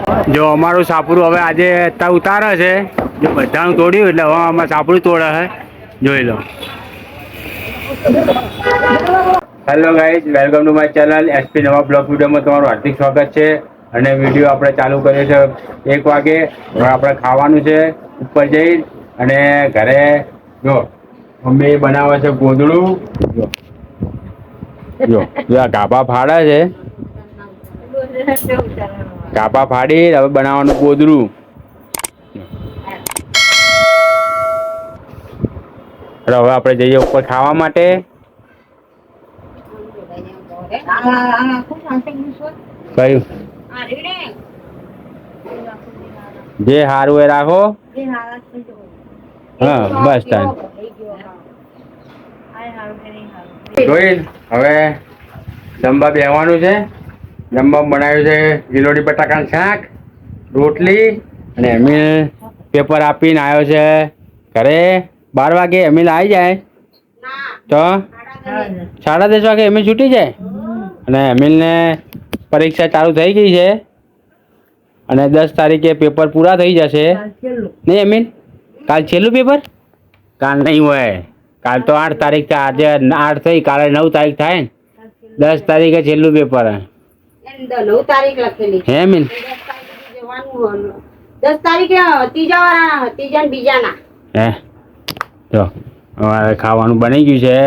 જો અમારું સાપરું હવે આજે અત્યારે ઉતારે છે, જો બધાનું તોડ્યું એટલે હવે અમારે સાપરું તોડે છે, જોઈ લો. Hello guys, welcome to my channel SP નવા બ્લોગ વિડીયોમાં તમારું હાર્દિક સ્વાગત છે. અને વિડીયો આપણે ચાલુ કરીએ છે 1 વાગે. હવે આપણે ખાવાનું છે ઉપર જઈ, અને ઘરે જો મમ્મી બનાવે છે ગોદડું. જો આ ગાભા ફાડે છે, ગાભા ફાડી હવે બનાવવાનું ગોદડું. હવે આપણે જઈએ ઉપર ખાવા માટે. કયું જે સારું એ રાખો. હા બસ જોઈ હવે જમવા બેસવાનું છે. જમવા બનાવ્યું છે ગિલોડી બટાકાનું શાક, રોટલી, અને એમિલ પેપર આપીને આવ્યો છે ઘરે. 12 વાગે એમિલ આવી જાય તો 10:30 વાગે એમિલ છૂટી જાય. અને એમિલને પરીક્ષા ચાલુ થઈ ગઈ છે, અને 10 તારીખે પેપર પૂરા થઈ જશે. નહીં એમિલ, કાલ છેલ્લું પેપર? કાલ નહીં હોય, કાલ તો 8 તારીખ છે. આજે 8 થઈ, કાલે 9 તારીખ થાય ને. 10 તારીખે છેલ્લું પેપર. 9 તારીખ લખેલી હે એમિલ? 10 તારીખે ત્રીજા વાળા, ત્રીજા ને બીજાના. હે તો હવે ખાવાનું બની ગયું છે,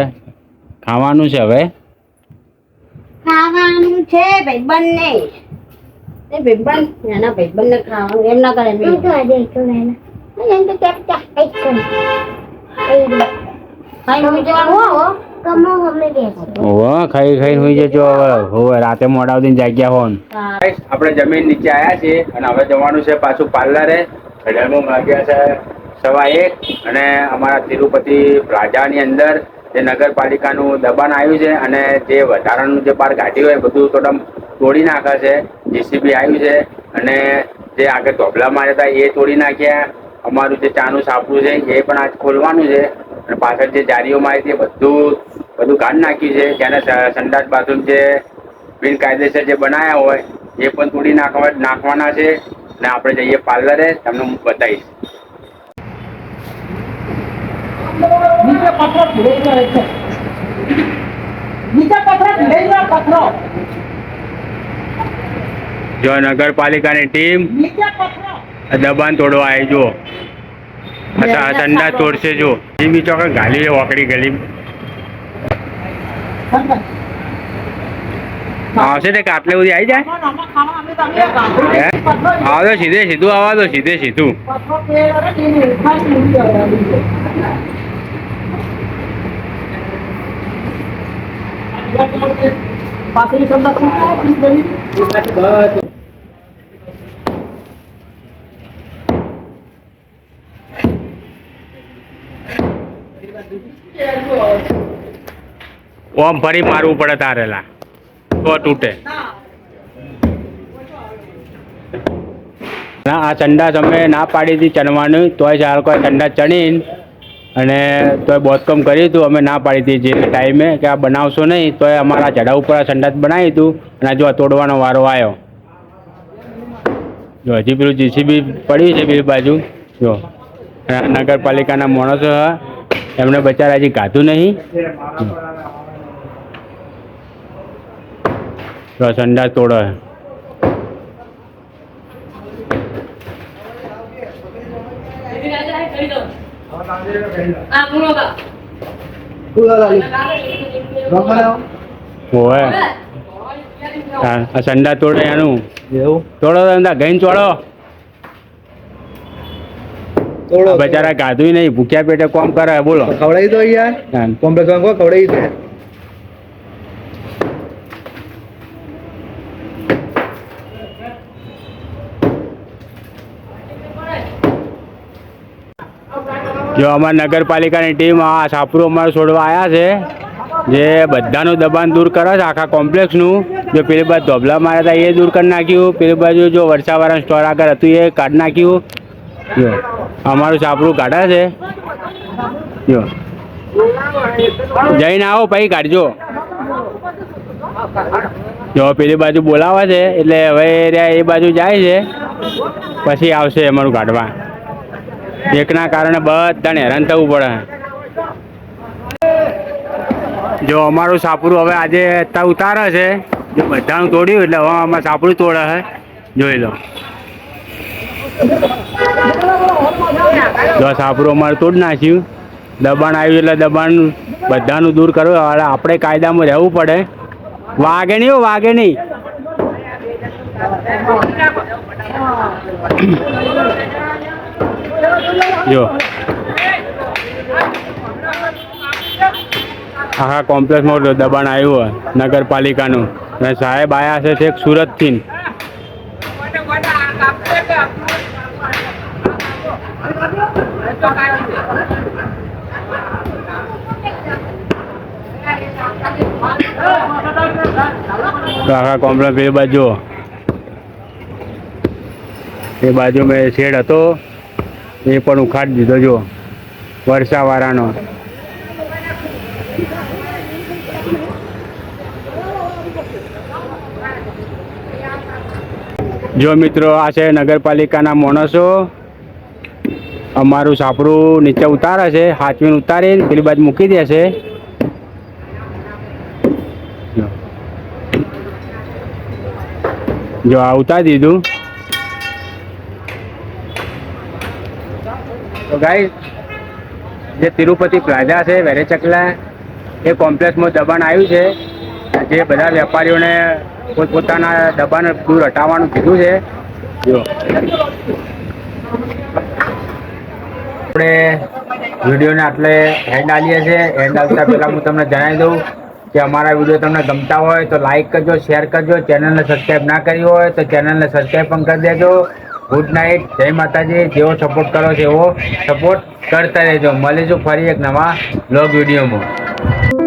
ખાવાનું છે હવે. ખાવાનું છે ભાઈબંધ ને, એ ભાઈબંધ એના ભાઈબંધ ને ખાવાનું એમ ના કરે. એમ તો આજે તો લેના એમ તો ચા એક કર ખાઈ હું જવાનું હો કમો હમને દે ઓહો ખાઈ ખાઈને હોઈ જજો હવે. હવે રાતે મોડા સુધીની જાગ્યા હોન. આપણે જમીન નીચે આવ્યા છીએ, અને હવે જવાનું છે પાછું પાર્લરે. ઘડિયાળમાં વાગ્યા છે 1:15, અને અમારા તિરુપતિ પ્લાઝાની અંદર જે નગરપાલિકાનું દબાણ આવ્યું છે, અને જે વધારાનું જે બહાર ગાડી હોય બધું તોડી નાખે છે. જેસીબી આવ્યું છે, અને જે આગળ ધોબલા માર્યા હતા એ તોડી નાખ્યા. અમારું જે ચાનું સાપરું છે એ પણ આજ ખોલવાનું છે, અને પાછળ જે જારીઓ મારી હતી બધું કાઢ નાખ્યું છે. જેને સંડાસ બાથરૂમ જે બિનકાયદેસર જે બનાવ્યા હોય એ પણ તોડી નાખવાના છે. અને આપણે જઈએ પાર્લરે, તમને હું બતાવીશ. જો નગરપાલિકાની ટીમ દબાણ તોડવા આવી. જો સંડાસ તોડશે. જો એ બી ચોક્કસ ગાલી વાકડી ગલી આવશે ને, આટલે બધી આવી જાય. આવો તો સીધે સીધું, આવા તો સીધે સીધું. ઓમ ફરી મારવું પડે તારેલા તો તૂટે. ના આ સંડાસ અમે ના પાડી હતી ચણવાનું, તોય ચાર કોઈ સંડાસ ચણીને અને તોય બોધકામ કર્યું હતું. અમે ના પાડી હતી જે ટાઈમે કે આ બનાવશો નહીં, તોય અમારા ઝાડા ઉપર સંડાસ બનાવી હતું. અને જો તોડવાનો વારો આવ્યો. જો હજી પેલું જીસીબી પડ્યું છે બે બાજુ. જો નગરપાલિકાના માણસો એમને બચારા હજી ગાધું નહીં. તો સંડાસ તોડો. સંડાસ તોડે એનું તોડો, ગઈને તોડો. બચારા ગાધું નહીં, ભૂખ્યા પેટે કોમ કરે. બોલો ખવડાવી દો યાર, કોમ્પ્લેક્સ ખવડાવી દે. જો અમારી નગરપાલિકાની ટીમ આ સાપરું અમારું છોડવા આવ્યા છે, જે બધાનું દબાણ દૂર કરે છે આખા કોમ્પ્લેક્સનું. જો પેલી બાજુ ધોબલા માર્યા હતા એ દૂર કરી નાખ્યું. પેલી બાજુ જો વરસાવાળા સ્ટોર આગળ હતું એ કાઢી નાખ્યું. જો અમારું સાપરું કાઢે છે. જો જઈને આવો પછી કાઢજો. જો પેલી બાજુ બોલાવે છે એટલે હવે એ બાજુ જાય છે. પછી આવશે અમારું કાઢવા. એકના કારણે બધાને હેરાન થવું પડે. જો અમારું સાપરું હવે આજે અત્યારે ઉતારે છે. જો બધાનું તોડ્યું એટલે હવે અમારે સાપરું તોડે છે. જોઈ લો. જો સાપરું અમારે તોડ નાખ્યું. દબાણ આવ્યું એટલે દબાણ બધાનું દૂર કરવું. હવે આપણે કાયદામાં રહેવું પડે. વાગે નહીં હો, વાગે નહીં. જો આખા કોમ્પ્લેક્સમાં દબાણ આવ્યું હોય નગરપાલિકાનું. અને સાહેબ આવ્યા છે છેક સુરતથી. આખા કોમ્પ્લેક્સ એ બાજુ મેં શેડ હતો એ પણ ઉખાડી દીધો. જો વર્ષાવાળાનો. જો મિત્રો આ છે નગરપાલિકાના માણસો. અમારું સાપરું નીચે ઉતારે છે. હાચવીને ઉતારીને પેલી બાજુ મૂકી દે છે. જો આ ઉતારી દીધું. તો ગાઈસ જે તિરુપતિ પ્લાઝા છે વેરેચકલા એ કોમ્પ્લેક્સમાં દબાણ આવ્યું છે. જે બધા વેપારીઓને પોતપોતાના દબાણ દૂર હટાવવાનું કીધું છે. જો આપણે વિડીયોને આટલે હેન્ડ આલીએ છીએ. હેન્ડ આવતા પહેલાં હું તમને જણાવી દઉં કે અમારા વિડીયો તમને ગમતા હોય તો લાઈક કરજો, શેર કરજો. ચેનલને સબસ્ક્રાઈબ ના કરી હોય તો ચેનલને સબસ્ક્રાઈબ પણ કરી દેજો. ગુડ નાઇટ, જય માતાજી. જેવો સપોર્ટ કરો છો એવો સપોર્ટ કરતા રહેજો. મળીશું ફરી એક નવા બ્લોગ વિડીયોમાં.